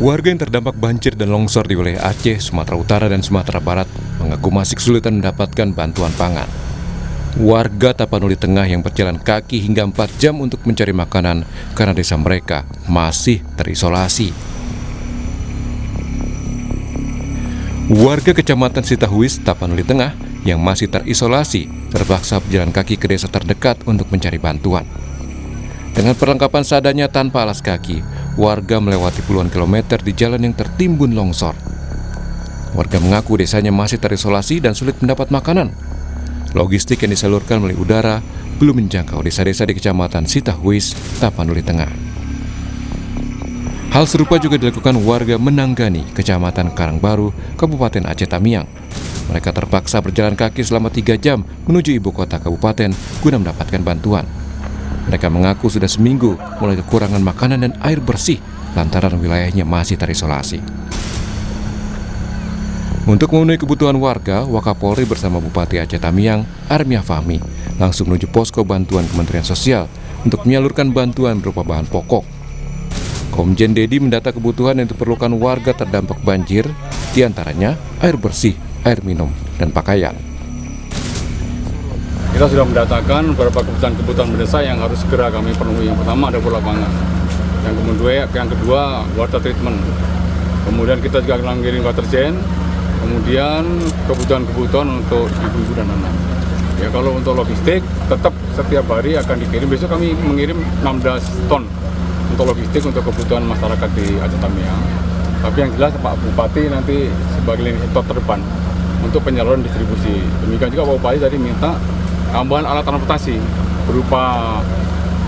Warga yang terdampak banjir dan longsor di wilayah Aceh, Sumatera Utara, dan Sumatera Barat mengaku masih kesulitan mendapatkan bantuan pangan. Warga Tapanuli Tengah yang berjalan kaki hingga 4 jam untuk mencari makanan karena desa mereka masih terisolasi. Warga Kecamatan Sitahuis, Tapanuli Tengah yang masih terisolasi terpaksa berjalan kaki ke desa terdekat untuk mencari bantuan. Dengan perlengkapan seadanya tanpa alas kaki, warga melewati puluhan kilometer di jalan yang tertimbun longsor. Warga mengaku desanya masih terisolasi dan sulit mendapat makanan. Logistik yang disalurkan melalui udara belum menjangkau desa-desa di Kecamatan Sitahuis, Tapanuli Tengah. Hal serupa juga dilakukan warga Menanggani, Kecamatan Karangbaru, Kabupaten Aceh Tamiang. Mereka terpaksa berjalan kaki selama 3 jam menuju ibu kota kabupaten guna mendapatkan bantuan. Mereka mengaku sudah seminggu mulai kekurangan makanan dan air bersih lantaran wilayahnya masih terisolasi. Untuk memenuhi kebutuhan warga, Wakapolri bersama Bupati Aceh Tamiang, Armia Fahmi, langsung menuju posko bantuan Kementerian Sosial untuk menyalurkan bantuan berupa bahan pokok. Komjen Dedi mendata kebutuhan yang diperlukan warga terdampak banjir, diantaranya air bersih, air minum, dan pakaian. Kita sudah mendatakan beberapa kebutuhan mendesak yang harus segera kami penuhi. Yang pertama ada bola pangan, yang kedua water treatment, kemudian kita juga akan mengirim water chain, kemudian kebutuhan untuk ibu-ibu dan anak. Ya, kalau untuk logistik tetap setiap hari akan dikirim. Besok kami mengirim 16 ton untuk logistik untuk kebutuhan masyarakat di Aceh Tamiang. Tapi yang jelas Pak Bupati nanti sebagai lini sektor terdepan untuk penyaluran distribusi. Demikian juga Pak Bupati tadi minta tambahan alat transportasi berupa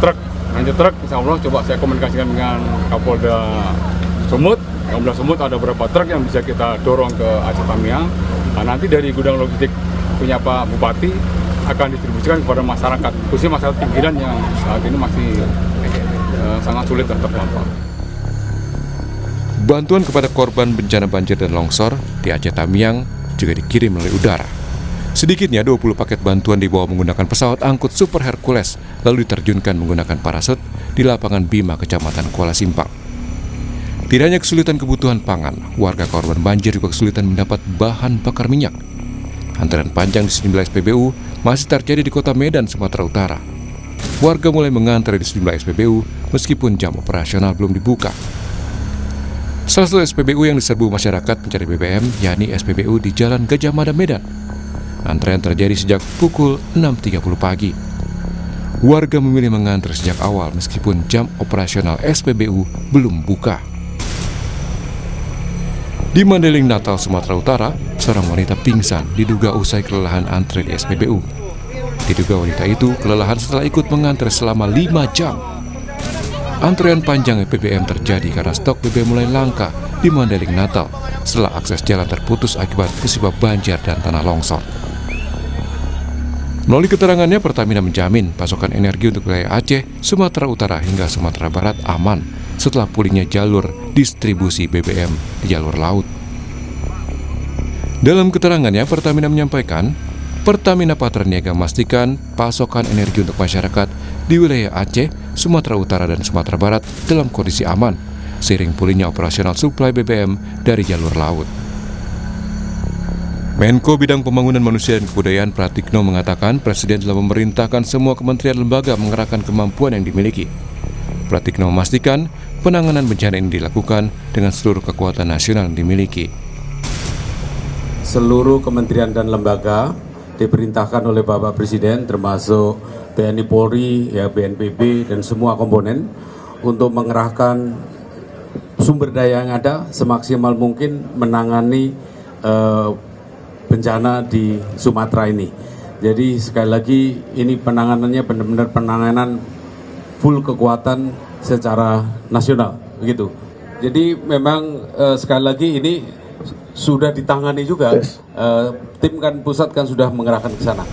truk, ranger truk. Insya Allah coba saya komunikasikan dengan Kapolda Sumut. Kapolda Sumut ada beberapa truk yang bisa kita dorong ke Aceh Tamiang. Nah, nanti dari gudang logistik punya Pak Bupati akan distribusikan kepada masyarakat, khususnya masyarakat pinggiran yang saat ini masih sangat sulit dan terdampak. Bantuan kepada korban bencana banjir dan longsor di Aceh Tamiang juga dikirim melalui udara. Sedikitnya 20 paket bantuan dibawa menggunakan pesawat angkut Super Hercules lalu diterjunkan menggunakan parasut di lapangan Bima, Kecamatan Kuala Simpang. Tidak hanya kesulitan kebutuhan pangan, warga korban banjir juga kesulitan mendapat bahan bakar minyak. Antrean panjang di sejumlah SPBU masih terjadi di Kota Medan, Sumatera Utara. Warga mulai mengantre di sejumlah SPBU meskipun jam operasional belum dibuka. Salah satu SPBU yang diserbu masyarakat mencari BBM yakni SPBU di Jalan Gajah Mada, Medan. Antrean terjadi sejak pukul 6.30 pagi. Warga memilih mengantre sejak awal meskipun jam operasional SPBU belum buka. Di Mandailing, Natal, Sumatera Utara, seorang wanita pingsan diduga usai kelelahan antre di SPBU. Diduga wanita itu kelelahan setelah ikut mengantre selama 5 jam. Antrean panjang BBM terjadi karena stok BBM mulai langka di Mandailing, Natal setelah akses jalan terputus akibat musibah banjir dan tanah longsor. Melalui keterangannya, Pertamina menjamin pasokan energi untuk wilayah Aceh, Sumatera Utara hingga Sumatera Barat aman setelah pulihnya jalur distribusi BBM di jalur laut. Dalam keterangannya, Pertamina menyampaikan, Pertamina Patraniaga memastikan pasokan energi untuk masyarakat di wilayah Aceh, Sumatera Utara, dan Sumatera Barat dalam kondisi aman, seiring pulihnya operasional suplai BBM dari jalur laut. Menko Bidang Pembangunan Manusia dan Kebudayaan Pratikno mengatakan Presiden telah memerintahkan semua kementerian lembaga mengerahkan kemampuan yang dimiliki. Pratikno memastikan penanganan bencana ini dilakukan dengan seluruh kekuatan nasional yang dimiliki. Seluruh kementerian dan lembaga diperintahkan oleh Bapak Presiden termasuk TNI Polri, ya, BNPB, dan semua komponen untuk mengerahkan sumber daya yang ada semaksimal mungkin menangani bencana di Sumatera ini. Jadi sekali lagi ini penanganannya benar-benar penanganan full kekuatan secara nasional, begitu. Jadi memang sekali lagi ini sudah ditangani juga. Tim kan pusat kan sudah mengerahkan ke sana.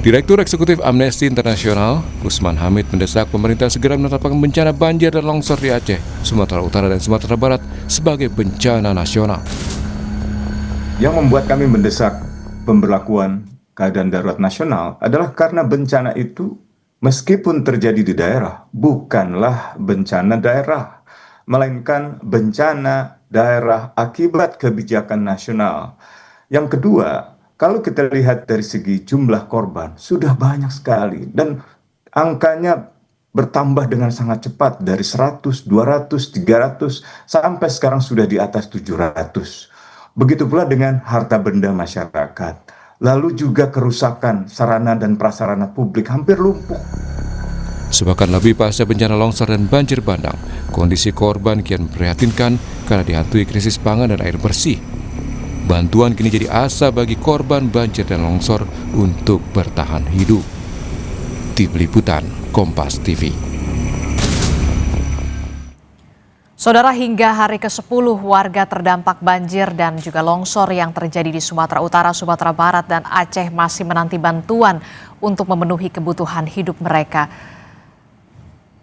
Direktur Eksekutif Amnesty International, Usman Hamid, mendesak pemerintah segera menetapkan bencana banjir dan longsor di Aceh, Sumatera Utara, dan Sumatera Barat sebagai bencana nasional. Yang membuat kami mendesak pemberlakuan keadaan darurat nasional adalah karena bencana itu meskipun terjadi di daerah, bukanlah bencana daerah, melainkan bencana daerah akibat kebijakan nasional. Yang kedua, kalau kita lihat dari segi jumlah korban, sudah banyak sekali dan angkanya bertambah dengan sangat cepat dari 100, 200, 300 sampai sekarang sudah di atas 700. Begitu pula dengan harta benda masyarakat. Lalu juga kerusakan sarana dan prasarana publik hampir lumpuh. Sepekan lebih pasca bencana longsor dan banjir bandang, kondisi korban kian memprihatinkan karena dihantui krisis pangan dan air bersih. Bantuan kini jadi asa bagi korban banjir dan longsor untuk bertahan hidup. Tim Liputan Kompas TV. Saudara, hingga hari ke-10 warga terdampak banjir dan juga longsor yang terjadi di Sumatera Utara, Sumatera Barat, dan Aceh masih menanti bantuan untuk memenuhi kebutuhan hidup mereka.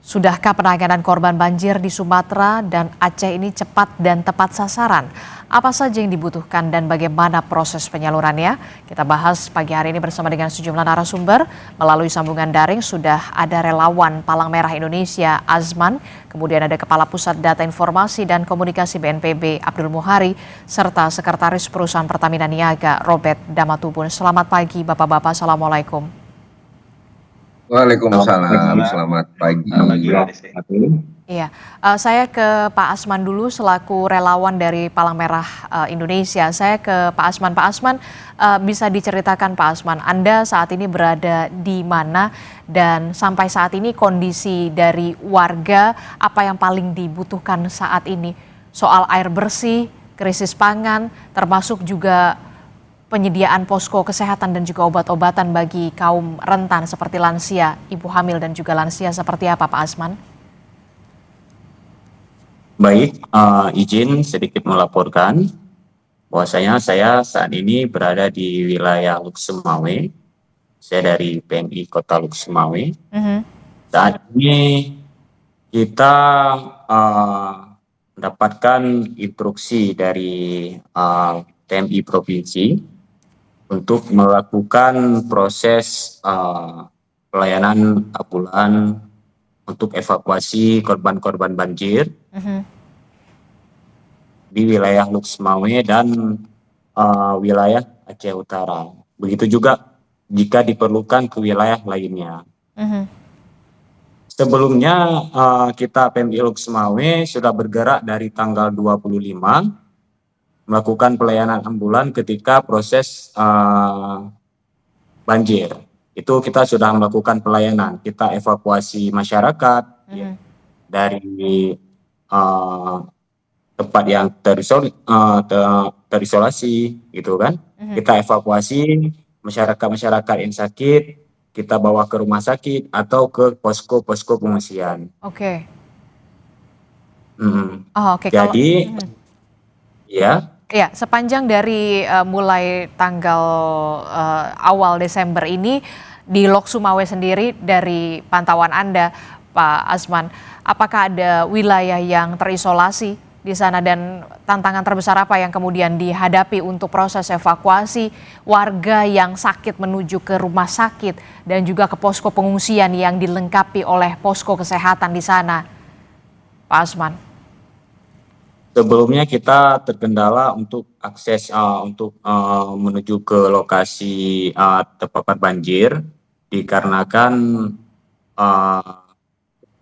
Sudahkah penanganan korban banjir di Sumatera dan Aceh ini cepat dan tepat sasaran? Apa saja yang dibutuhkan dan bagaimana proses penyalurannya? Kita bahas pagi hari ini bersama dengan sejumlah narasumber. Melalui sambungan daring sudah ada relawan Palang Merah Indonesia Azman, kemudian ada Kepala Pusat Data Informasi dan Komunikasi BNPB Abdul Muhari, serta Sekretaris Perusahaan Pertamina Niaga Robert Damatubun. Selamat pagi Bapak-Bapak, Assalamualaikum. Waalaikumsalam, selamat pagi. Iya, saya ke Pak Asman dulu selaku relawan dari Palang Merah Indonesia. Saya ke Pak Asman. Pak Asman, bisa diceritakan Pak Asman, Anda saat ini berada di mana dan sampai saat ini kondisi dari warga apa yang paling dibutuhkan saat ini? Soal air bersih, krisis pangan, termasuk juga penyediaan posko kesehatan dan juga obat-obatan bagi kaum rentan seperti lansia, ibu hamil dan juga lansia, seperti apa Pak Asman? Baik, izin sedikit melaporkan bahwasanya saya saat ini berada di wilayah Luxemawe. Saya dari PMI Kota Luxemawe. Saat ini kita mendapatkan instruksi dari PMI Provinsi untuk melakukan proses pelayanan ambulan untuk evakuasi korban-korban banjir di wilayah Luxemawe dan wilayah Aceh Utara. Begitu juga jika diperlukan ke wilayah lainnya. Sebelumnya kita PMI Luxemawe sudah bergerak dari tanggal 25 melakukan pelayanan ambulan ketika proses banjir. Itu kita sudah melakukan pelayanan. Kita evakuasi masyarakat dari tempat yang terisolasi, gitu kan. Kita evakuasi masyarakat-masyarakat yang sakit, kita bawa ke rumah sakit atau ke posko-posko pengungsian. Oke. Oke. Jadi, ya. Ya, sepanjang dari mulai tanggal awal Desember ini di Lok Sumawe sendiri, dari pantauan Anda, Pak Asman, apakah ada wilayah yang terisolasi di sana dan tantangan terbesar apa yang kemudian dihadapi untuk proses evakuasi warga yang sakit menuju ke rumah sakit dan juga ke posko pengungsian yang dilengkapi oleh posko kesehatan di sana, Pak Asman? Sebelumnya kita terkendala untuk akses untuk menuju ke lokasi terpapar banjir dikarenakan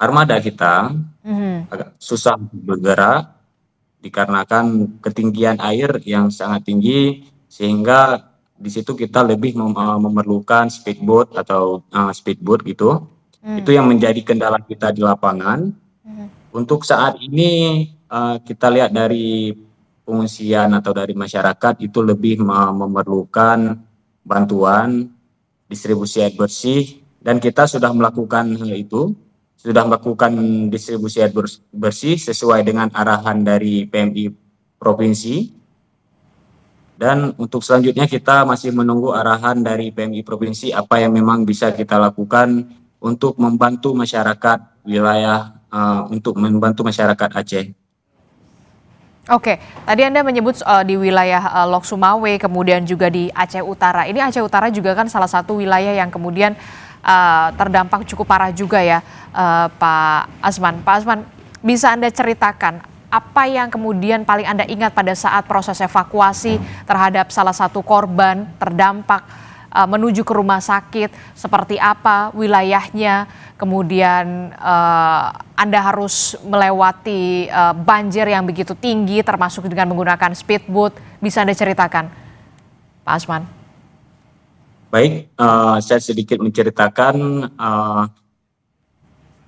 armada kita agak susah bergerak dikarenakan ketinggian air yang sangat tinggi, sehingga di situ kita lebih memerlukan speedboat atau speedboat gitu. Itu yang menjadi kendala kita di lapangan. Untuk saat ini kita lihat dari pengungsian atau dari masyarakat itu lebih memerlukan bantuan distribusi air bersih, dan kita sudah melakukan hal itu, sudah melakukan distribusi air bersih sesuai dengan arahan dari PMI Provinsi. Dan untuk selanjutnya kita masih menunggu arahan dari PMI Provinsi apa yang memang bisa kita lakukan untuk membantu masyarakat wilayah, untuk membantu masyarakat Aceh. Oke, tadi Anda menyebut di wilayah Lok Sumawe, kemudian juga di Aceh Utara. Ini Aceh Utara juga kan salah satu wilayah yang kemudian terdampak cukup parah juga ya, Pak Asman. Pak Asman, bisa Anda ceritakan apa yang kemudian paling Anda ingat pada saat proses evakuasi terhadap salah satu korban terdampak menuju ke rumah sakit, seperti apa wilayahnya, kemudian Anda harus melewati banjir yang begitu tinggi termasuk dengan menggunakan speedboat, bisa Anda ceritakan, Pak Asman? Baik, saya sedikit menceritakan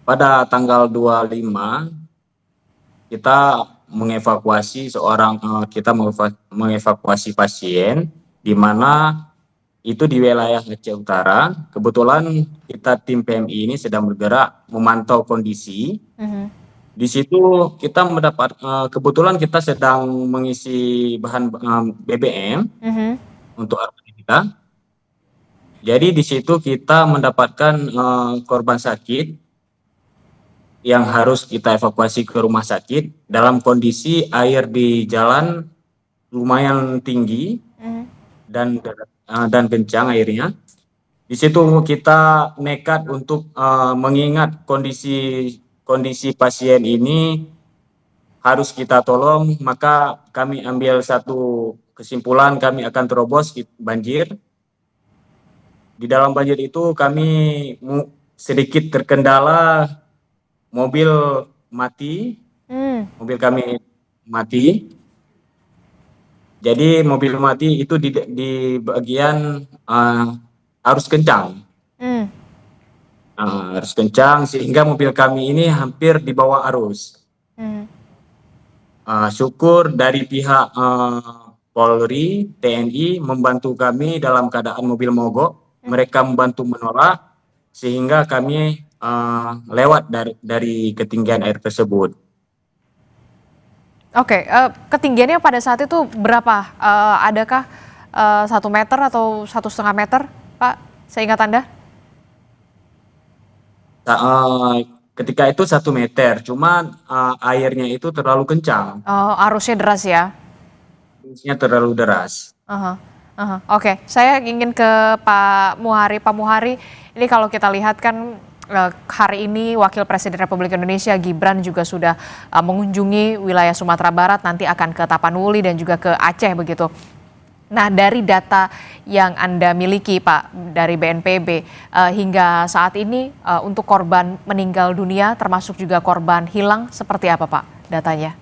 pada tanggal 25 kita mengevakuasi mengevakuasi pasien di mana itu di wilayah Aceh Utara. Kebetulan kita tim PMI ini sedang bergerak memantau kondisi. Di situ kita kebetulan kita sedang mengisi bahan BBM untuk armada kita. Jadi di situ kita mendapatkan korban sakit yang harus kita evakuasi ke rumah sakit dalam kondisi air di jalan lumayan tinggi dan kencang airnya. Di situ kita nekat untuk mengingat kondisi pasien ini harus kita tolong, maka kami ambil satu kesimpulan, kami akan terobos banjir. Di dalam banjir itu kami sedikit terkendala, mobil kami mati. Jadi mobil mati itu di bagian arus kencang. Arus kencang sehingga mobil kami ini hampir di bawah arus. Syukur dari pihak Polri, TNI membantu kami dalam keadaan mobil mogok. Mereka membantu menolak sehingga kami lewat dari ketinggian air tersebut. Oke, ketinggiannya pada saat itu berapa? Adakah 1 meter atau 1,5 meter, Pak? Seingat Anda? Ketika itu 1 meter, cuma airnya itu terlalu kencang. Oh, arusnya deras ya? Arusnya terlalu deras. Oke, saya ingin ke Pak Muhari. Pak Muhari, ini kalau kita lihat kan hari ini Wakil Presiden Republik Indonesia Gibran juga sudah mengunjungi wilayah Sumatera Barat, nanti akan ke Tapanuli dan juga ke Aceh begitu. Nah, dari data yang Anda miliki, Pak, dari BNPB hingga saat ini untuk korban meninggal dunia termasuk juga korban hilang seperti apa, Pak, datanya?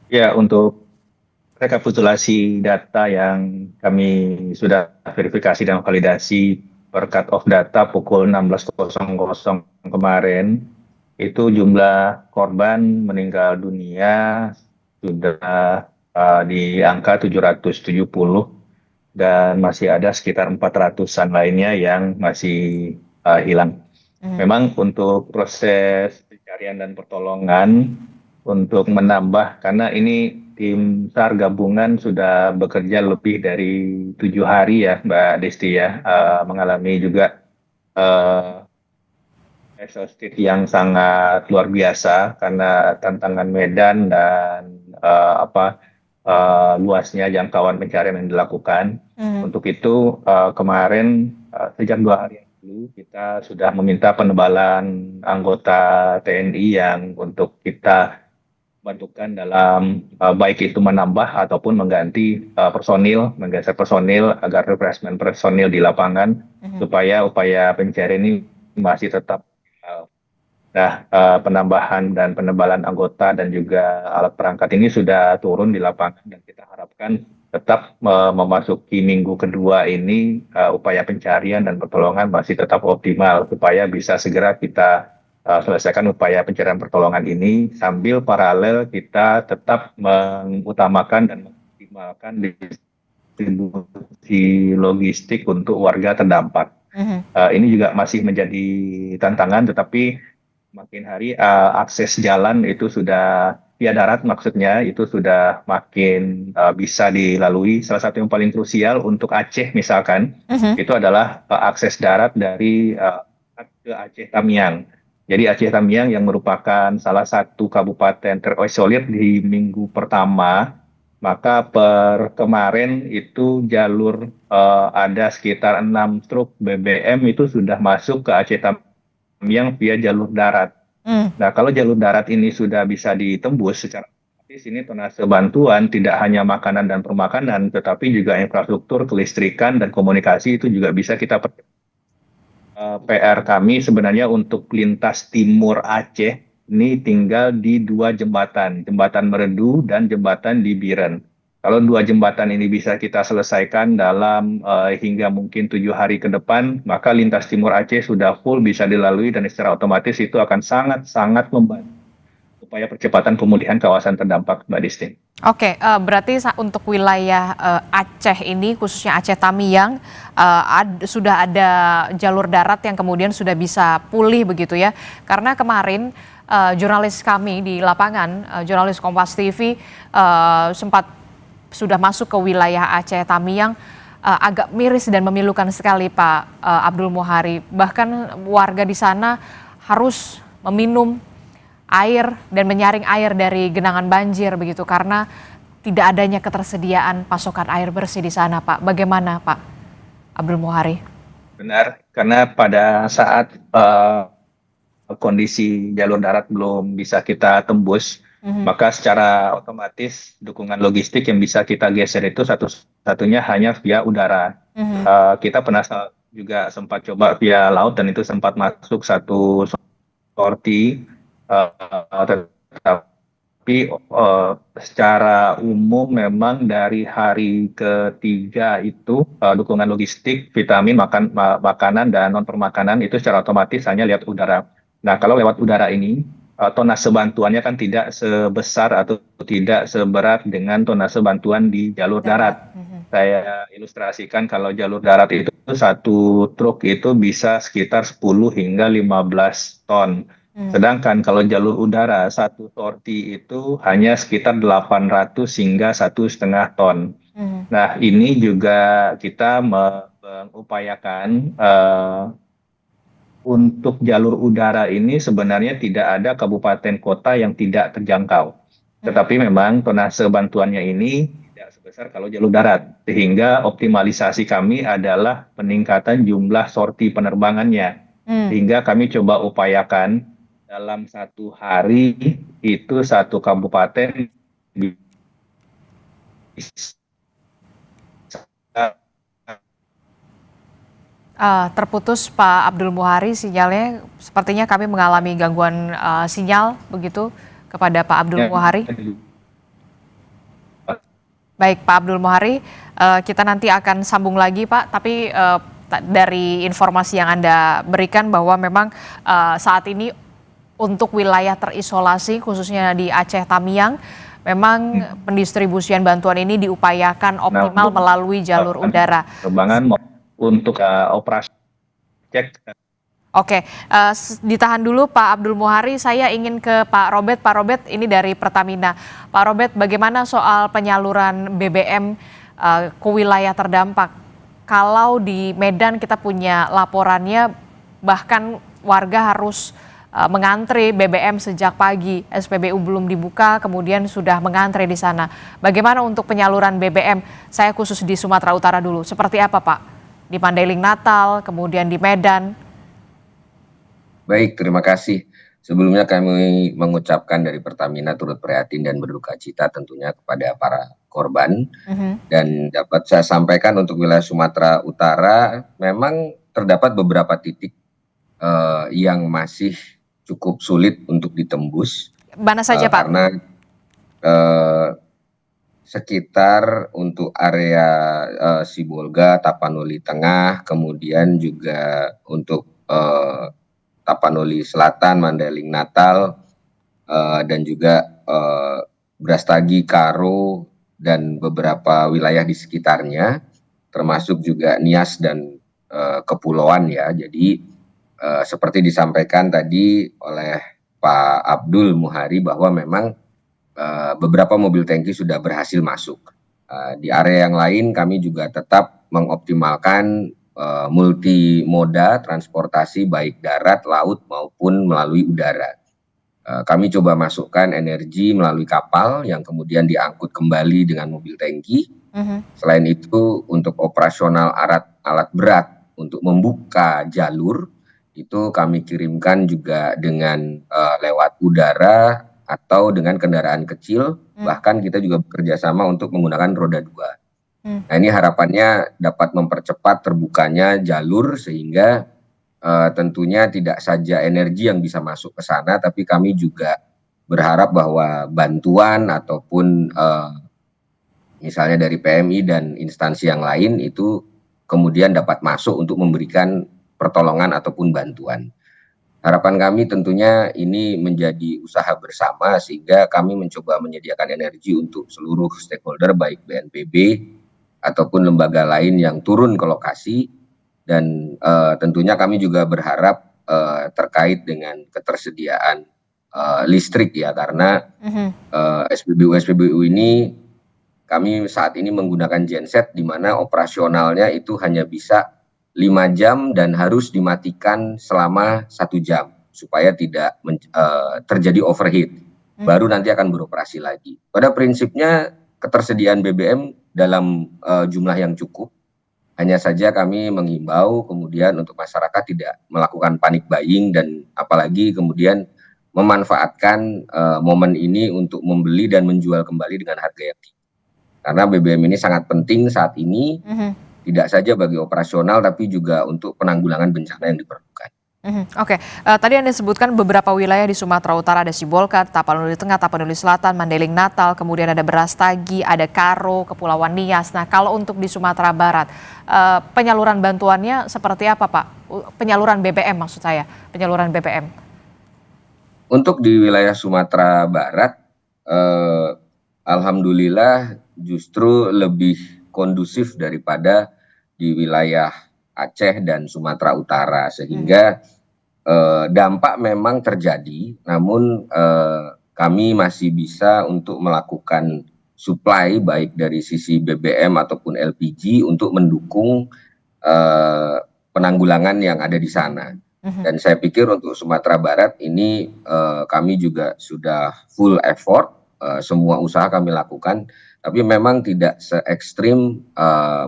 Ya, untuk rekapitulasi data yang kami sudah verifikasi dan validasi per cut off data pukul 16.00 kemarin, itu jumlah korban meninggal dunia sudah di angka 770 dan masih ada sekitar 400-an lainnya yang masih hilang. Memang untuk proses pencarian dan pertolongan untuk menambah, karena ini tim SAR gabungan sudah bekerja lebih dari 7 hari ya Mbak Desti ya, mengalami juga state yang sangat luar biasa karena tantangan medan dan luasnya jangkauan pencarian yang dilakukan. Untuk itu kemarin sejak 2 hari yang lalu kita sudah meminta penebalan anggota TNI yang untuk kita bantukan dalam baik itu menambah ataupun mengganti menggeser personil agar refreshment personil di lapangan supaya upaya pencarian ini masih tetap. Penambahan dan penebalan anggota dan juga alat perangkat ini sudah turun di lapangan dan kita harapkan tetap memasuki minggu kedua ini upaya pencarian dan pertolongan masih tetap optimal supaya bisa segera kita selesaikan upaya pencarian pertolongan ini sambil paralel kita tetap mengutamakan dan mengoptimalkan distribusi logistik untuk warga terdampak. Ini juga masih menjadi tantangan, tetapi makin hari akses jalan itu sudah via darat maksudnya itu sudah makin bisa dilalui. Salah satu yang paling krusial untuk Aceh misalkan itu adalah akses darat dari ke Aceh Tamiang. Jadi Aceh Tamiang yang merupakan salah satu kabupaten terisolir di minggu pertama, maka per kemarin itu jalur ada sekitar 6 truk BBM itu sudah masuk ke Aceh Tamiang Tamiang via jalur darat. Nah, kalau jalur darat ini sudah bisa ditembus secara otomatis, ini tonnase bantuan tidak hanya makanan dan permakanan, tetapi juga infrastruktur, kelistrikan, dan komunikasi itu juga bisa kita PR kami sebenarnya untuk lintas timur Aceh ini tinggal di 2 jembatan, jembatan Meredu dan jembatan di Biren. Kalau 2 jembatan ini bisa kita selesaikan dalam hingga mungkin 7 hari ke depan, maka lintas timur Aceh sudah full bisa dilalui dan secara otomatis itu akan sangat-sangat membantu upaya percepatan pemulihan kawasan terdampak, Mbak Distin. Oke, berarti untuk wilayah Aceh ini, khususnya Aceh Tamiang, sudah ada jalur darat yang kemudian sudah bisa pulih begitu ya. Karena kemarin jurnalis kami di lapangan, jurnalis Kompas TV sempat sudah masuk ke wilayah Aceh Tamiang, agak miris dan memilukan sekali Pak Abdul Muhari. Bahkan warga di sana harus meminum air dan menyaring air dari genangan banjir begitu karena tidak adanya ketersediaan pasokan air bersih di sana, Pak. Bagaimana, Pak Abdul Muhari? Benar, karena pada saat kondisi jalur darat belum bisa kita tembus, maka secara otomatis dukungan logistik yang bisa kita geser itu satu-satunya hanya via udara. Kita pernah juga sempat coba via laut dan itu sempat masuk satu sorti, tapi secara umum memang dari hari ketiga itu dukungan logistik, vitamin, makanan dan non permakanan itu secara otomatis hanya lewat udara. Nah, kalau lewat udara ini tonnase bantuannya kan tidak sebesar atau tidak seberat dengan tonnase bantuan di jalur darat. Saya ilustrasikan kalau jalur darat itu satu truk itu bisa sekitar 10 hingga 15 ton. Sedangkan kalau jalur udara satu sorti itu hanya sekitar 800 hingga 1,5 ton. Nah, ini juga kita mengupayakan untuk jalur udara ini sebenarnya tidak ada kabupaten kota yang tidak terjangkau. Tetapi memang tonnase bantuannya ini tidak sebesar kalau jalur darat. Sehingga optimalisasi kami adalah peningkatan jumlah sorti penerbangannya. Sehingga kami coba upayakan dalam satu hari itu satu kabupaten bisa Terputus Pak Abdul Muhari sinyalnya, sepertinya kami mengalami gangguan sinyal begitu kepada Pak Abdul Muhari. Baik Pak Abdul Muhari, kita nanti akan sambung lagi Pak, tapi dari informasi yang Anda berikan bahwa memang saat ini untuk wilayah terisolasi khususnya di Aceh Tamiang, memang pendistribusian bantuan ini diupayakan optimal melalui jalur udara. Penerbangan untuk operasi cek. Oke, ditahan dulu Pak Abdul Muhari, saya ingin ke Pak Robert. Pak Robert, ini dari Pertamina. Pak Robert, bagaimana soal penyaluran BBM ke wilayah terdampak? Kalau di Medan kita punya laporannya, bahkan warga harus mengantre BBM sejak pagi, SPBU belum dibuka, kemudian sudah mengantre di sana. Bagaimana untuk penyaluran BBM? Saya khusus di Sumatera Utara dulu, seperti apa Pak? Di Mandailing Natal, kemudian di Medan. Baik, terima kasih. Sebelumnya kami mengucapkan dari Pertamina turut prihatin dan berduka cita tentunya kepada para korban. Dan dapat saya sampaikan untuk wilayah Sumatera Utara, memang terdapat beberapa titik yang masih cukup sulit untuk ditembus. Mana saja Pak? Karena sekitar untuk area Sibolga, Tapanuli Tengah, kemudian juga untuk Tapanuli Selatan, Mandailing Natal, dan juga Brastagi, Karo, dan beberapa wilayah di sekitarnya, termasuk juga Nias dan Kepulauan ya. Jadi seperti disampaikan tadi oleh Pak Abdul Muhari bahwa memang beberapa mobil tangki sudah berhasil masuk. Di area yang lain kami juga tetap mengoptimalkan multimoda transportasi baik darat, laut maupun melalui udara. Kami coba masukkan energi melalui kapal yang kemudian diangkut kembali dengan mobil tangki. Selain itu untuk operasional alat berat untuk membuka jalur itu kami kirimkan juga dengan lewat udara atau dengan kendaraan kecil, bahkan kita juga bekerja sama untuk menggunakan roda 2. Nah, ini harapannya dapat mempercepat terbukanya jalur sehingga tentunya tidak saja energi yang bisa masuk ke sana, tapi kami juga berharap bahwa bantuan ataupun misalnya dari PMI dan instansi yang lain itu kemudian dapat masuk untuk memberikan pertolongan ataupun bantuan. Harapan kami tentunya ini menjadi usaha bersama sehingga kami mencoba menyediakan energi untuk seluruh stakeholder baik BNPB ataupun lembaga lain yang turun ke lokasi, dan tentunya kami juga berharap terkait dengan ketersediaan listrik ya, karena SPBU ini kami saat ini menggunakan genset di mana operasionalnya itu hanya bisa 5 jam dan harus dimatikan selama 1 jam supaya tidak terjadi overheat. Baru nanti akan beroperasi lagi. Pada prinsipnya ketersediaan BBM dalam jumlah yang cukup. Hanya saja kami menghimbau kemudian untuk masyarakat tidak melakukan panic buying dan apalagi kemudian memanfaatkan momen ini untuk membeli dan menjual kembali dengan harga yang tinggi. Karena BBM ini sangat penting saat ini, tidak saja bagi operasional tapi juga untuk penanggulangan bencana yang diperlukan. Oke, tadi Anda sebutkan beberapa wilayah di Sumatera Utara, ada Sibolga, Tapanuli Tengah, Tapanuli Selatan, Mandailing Natal, kemudian ada Brastagi, ada Karo, Kepulauan Nias. Nah, kalau untuk di Sumatera Barat, penyaluran bantuannya seperti apa, Pak? Penyaluran BBM maksud saya, penyaluran BBM. Untuk di wilayah Sumatera Barat, alhamdulillah justru lebih kondusif daripada di wilayah Aceh dan Sumatera Utara, sehingga dampak memang terjadi, namun kami masih bisa untuk melakukan supply baik dari sisi BBM ataupun LPG untuk mendukung penanggulangan yang ada di sana. Dan saya pikir untuk Sumatera Barat ini kami juga sudah full effort, semua usaha kami lakukan, tapi memang tidak se-ekstrim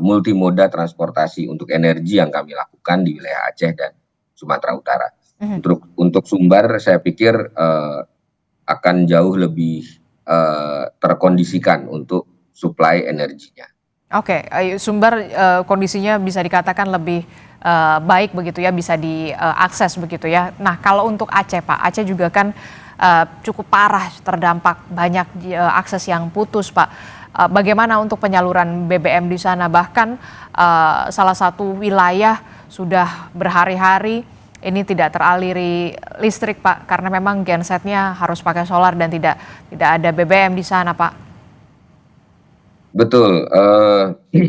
multimoda transportasi untuk energi yang kami lakukan di wilayah Aceh dan Sumatera Utara. Untuk Sumbar saya pikir akan jauh lebih terkondisikan untuk supply energinya. Oke, Sumbar kondisinya bisa dikatakan lebih baik begitu ya, bisa diakses begitu ya. Nah, kalau untuk Aceh, Pak, Aceh juga kan cukup parah terdampak, banyak akses yang putus, Pak. Bagaimana untuk penyaluran BBM di sana? Bahkan salah satu wilayah sudah berhari-hari ini tidak teraliri listrik, Pak, karena memang gensetnya harus pakai solar dan tidak ada BBM di sana, Pak. Betul,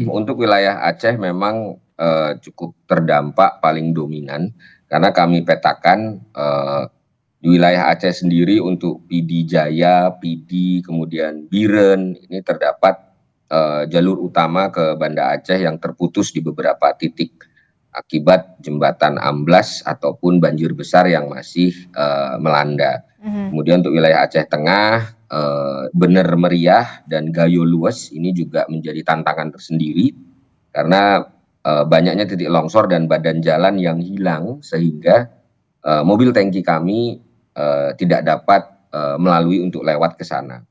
untuk wilayah Aceh memang cukup terdampak paling dominan karena kami petakan di wilayah Aceh sendiri untuk PD Jaya, PD, kemudian Biren, ini terdapat jalur utama ke Banda Aceh yang terputus di beberapa titik akibat jembatan amblas ataupun banjir besar yang masih melanda. Kemudian untuk wilayah Aceh Tengah, Bener Meriah dan Gayo Lues ini juga menjadi tantangan tersendiri karena banyaknya titik longsor dan badan jalan yang hilang sehingga mobil tangki kami tidak dapat melalui untuk lewat ke sana.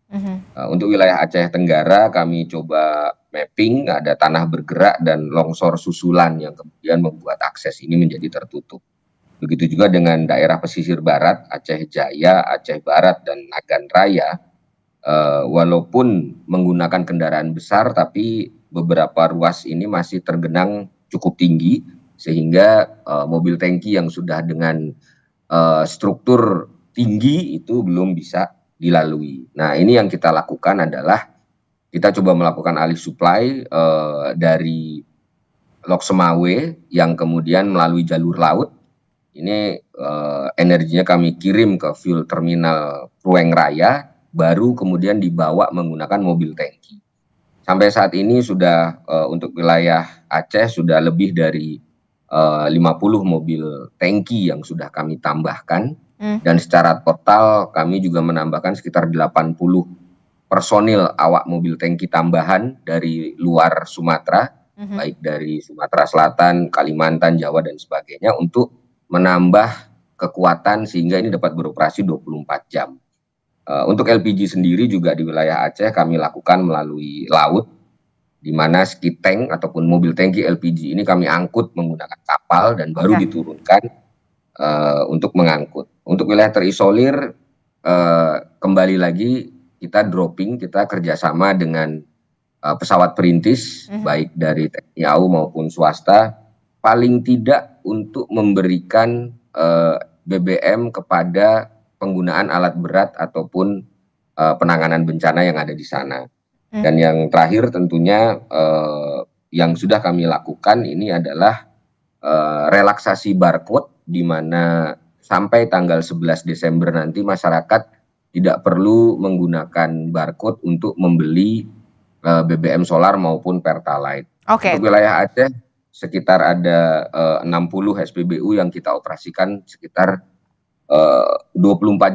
Untuk wilayah Aceh Tenggara kami coba mapping, ada tanah bergerak dan longsor susulan yang kemudian membuat akses ini menjadi tertutup. Begitu juga dengan daerah pesisir barat, Aceh Jaya, Aceh Barat, dan Nagan Raya. Walaupun menggunakan kendaraan besar, tapi beberapa ruas ini masih tergenang cukup tinggi, sehingga mobil tangki yang sudah dengan struktur tinggi itu belum bisa dilalui. Nah, ini yang kita lakukan adalah kita coba melakukan alih supply dari Lok Semawe yang kemudian melalui jalur laut. Ini energinya kami kirim ke fuel terminal Rueng Raya, baru kemudian dibawa menggunakan mobil tangki. Sampai saat ini sudah untuk wilayah Aceh sudah lebih dari 50 mobil tangki yang sudah kami tambahkan. Dan secara total kami juga menambahkan sekitar 80 personil awak mobil tangki tambahan dari luar Sumatera, baik dari Sumatera Selatan, Kalimantan, Jawa, dan sebagainya untuk menambah kekuatan sehingga ini dapat beroperasi 24 jam. Untuk LPG sendiri juga di wilayah Aceh kami lakukan melalui laut, di mana ski tank ataupun mobil tangki LPG ini kami angkut menggunakan kapal dan baru diturunkan untuk mengangkut. Untuk wilayah terisolir, kembali lagi kita dropping, kita kerjasama dengan pesawat perintis, baik dari TNI AU maupun swasta, paling tidak untuk memberikan BBM kepada penggunaan alat berat ataupun penanganan bencana yang ada di sana. Dan yang terakhir tentunya yang sudah kami lakukan ini adalah relaksasi barcode, di mana sampai tanggal 11 Desember nanti masyarakat tidak perlu menggunakan barcode untuk membeli BBM solar maupun Pertalite. Untuk wilayah Aceh sekitar ada 60 SPBU yang kita operasikan sekitar 24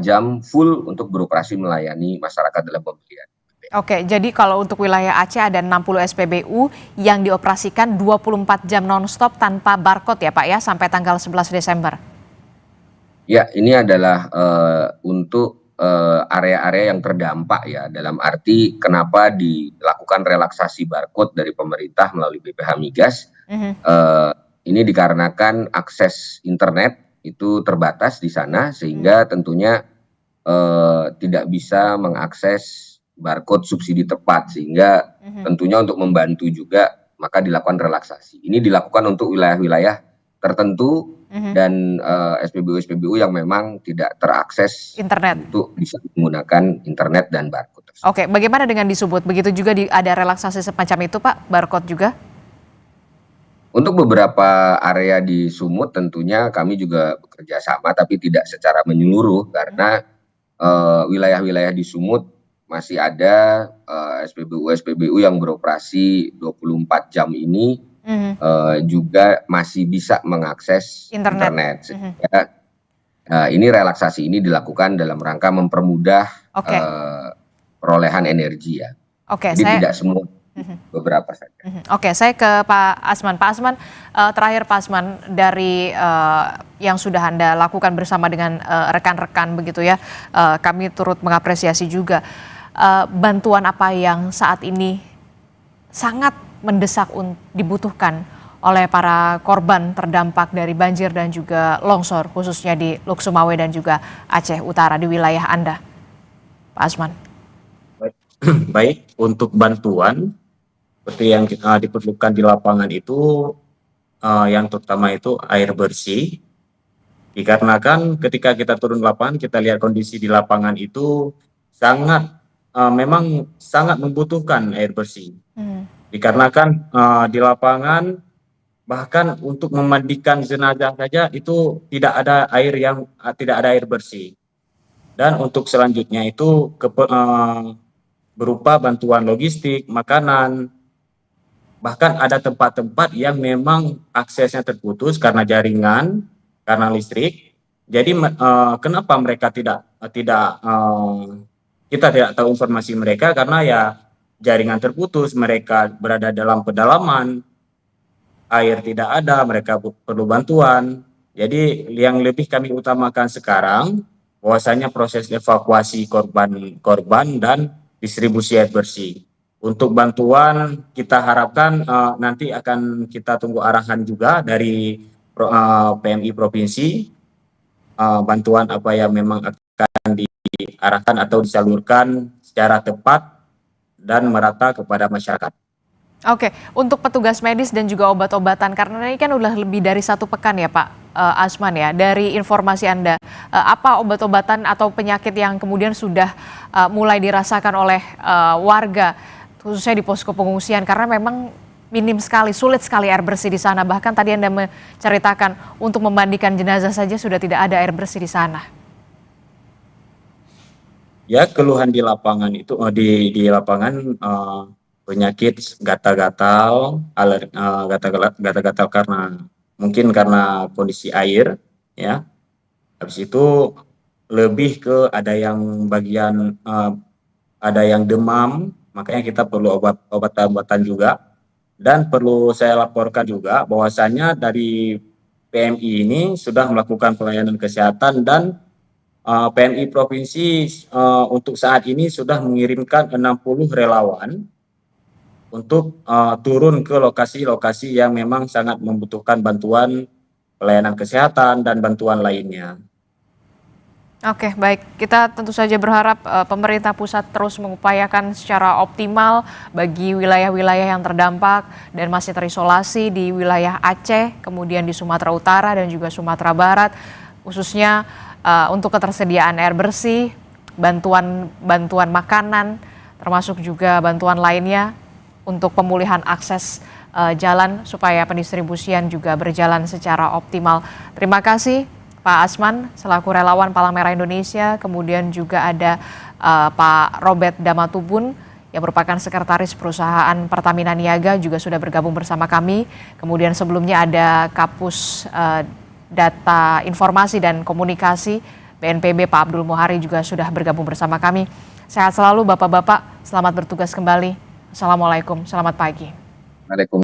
jam full untuk beroperasi melayani masyarakat dalam pembelian. Oke, jadi kalau untuk wilayah Aceh ada 60 SPBU yang dioperasikan 24 jam nonstop tanpa barcode ya Pak ya, sampai tanggal 11 Desember? Ya, ini adalah untuk area-area yang terdampak ya, dalam arti kenapa dilakukan relaksasi barcode dari pemerintah melalui BPH Migas. Ini dikarenakan akses internet itu terbatas di sana, sehingga tentunya tidak bisa mengakses barcode subsidi tepat, sehingga tentunya untuk membantu juga maka dilakukan relaksasi. Ini dilakukan untuk wilayah-wilayah tertentu dan SPBU-SPBU yang memang tidak terakses internet untuk bisa menggunakan internet dan barcode. Oke, bagaimana dengan di Sumut? Begitu juga ada relaksasi semacam itu Pak, barcode juga? Untuk beberapa area di Sumut tentunya kami juga bekerja sama, tapi tidak secara menyeluruh, karena wilayah-wilayah di Sumut masih ada SPBU-SPBU yang beroperasi 24 jam ini juga masih bisa mengakses internet. Sehingga ini relaksasi ini dilakukan dalam rangka mempermudah perolehan energi ya. Jadi tidak semua, beberapa saja. Oke, saya ke Pak Asman. Pak Asman, terakhir Pak Asman, dari yang sudah Anda lakukan bersama dengan rekan-rekan begitu ya, kami turut mengapresiasi juga bantuan apa yang saat ini sangat mendesak dibutuhkan oleh para korban terdampak dari banjir dan juga longsor, khususnya di Luk Sumawe dan juga Aceh Utara di wilayah Anda, Pak Asman. Baik, untuk bantuan seperti yang diperlukan di lapangan itu, yang terutama itu air bersih. Dikarenakan ketika kita turun lapangan, kita lihat kondisi di lapangan itu memang sangat membutuhkan air bersih. Dikarenakan di lapangan bahkan untuk memandikan jenazah saja itu tidak ada air bersih. Dan untuk selanjutnya itu berupa bantuan logistik, makanan. Bahkan ada tempat-tempat yang memang aksesnya terputus karena jaringan, karena listrik. Jadi kenapa mereka kita tidak tahu informasi mereka, karena ya jaringan terputus, mereka berada dalam pedalaman, air tidak ada, mereka perlu bantuan. Jadi yang lebih kami utamakan sekarang bahwasanya proses evakuasi korban dan distribusi air bersih. Untuk bantuan kita harapkan nanti akan kita tunggu arahan juga dari PMI Provinsi, bantuan apa yang memang akan diarahkan atau disalurkan secara tepat dan merata kepada masyarakat. Oke, untuk petugas medis dan juga obat-obatan, karena ini kan udah lebih dari 1 pekan ya Pak Asman ya, dari informasi Anda, apa obat-obatan atau penyakit yang kemudian sudah mulai dirasakan oleh warga, khususnya di posko pengungsian, karena memang minim sekali, sulit sekali air bersih di sana. Bahkan tadi Anda menceritakan untuk memandikan jenazah saja sudah tidak ada air bersih di sana. Ya, keluhan di lapangan itu di lapangan penyakit gatal-gatal, gatal-gatal karena mungkin karena kondisi air, ya. Habis itu lebih ke ada yang bagian ada yang demam, makanya kita perlu obat-obatan juga. Dan perlu saya laporkan juga bahwasannya dari PMI ini sudah melakukan pelayanan kesehatan dan PMI provinsi untuk saat ini sudah mengirimkan 60 relawan untuk turun ke lokasi-lokasi yang memang sangat membutuhkan bantuan pelayanan kesehatan dan bantuan lainnya. Oke, baik. Kita tentu saja berharap pemerintah pusat terus mengupayakan secara optimal bagi wilayah-wilayah yang terdampak dan masih terisolasi di wilayah Aceh, kemudian di Sumatera Utara dan juga Sumatera Barat, khususnya untuk ketersediaan air bersih, bantuan makanan, termasuk juga bantuan lainnya untuk pemulihan akses jalan supaya pendistribusian juga berjalan secara optimal. Terima kasih Pak Asman selaku relawan Palang Merah Indonesia, kemudian juga ada Pak Robert Damatubun yang merupakan sekretaris perusahaan Pertamina Niaga juga sudah bergabung bersama kami. Kemudian sebelumnya ada Kapus Data Informasi dan Komunikasi BNPB Pak Abdul Muhari juga sudah bergabung bersama kami. Sehat selalu Bapak-bapak, selamat bertugas kembali. Assalamualaikum, selamat pagi. Waalaikumsalam.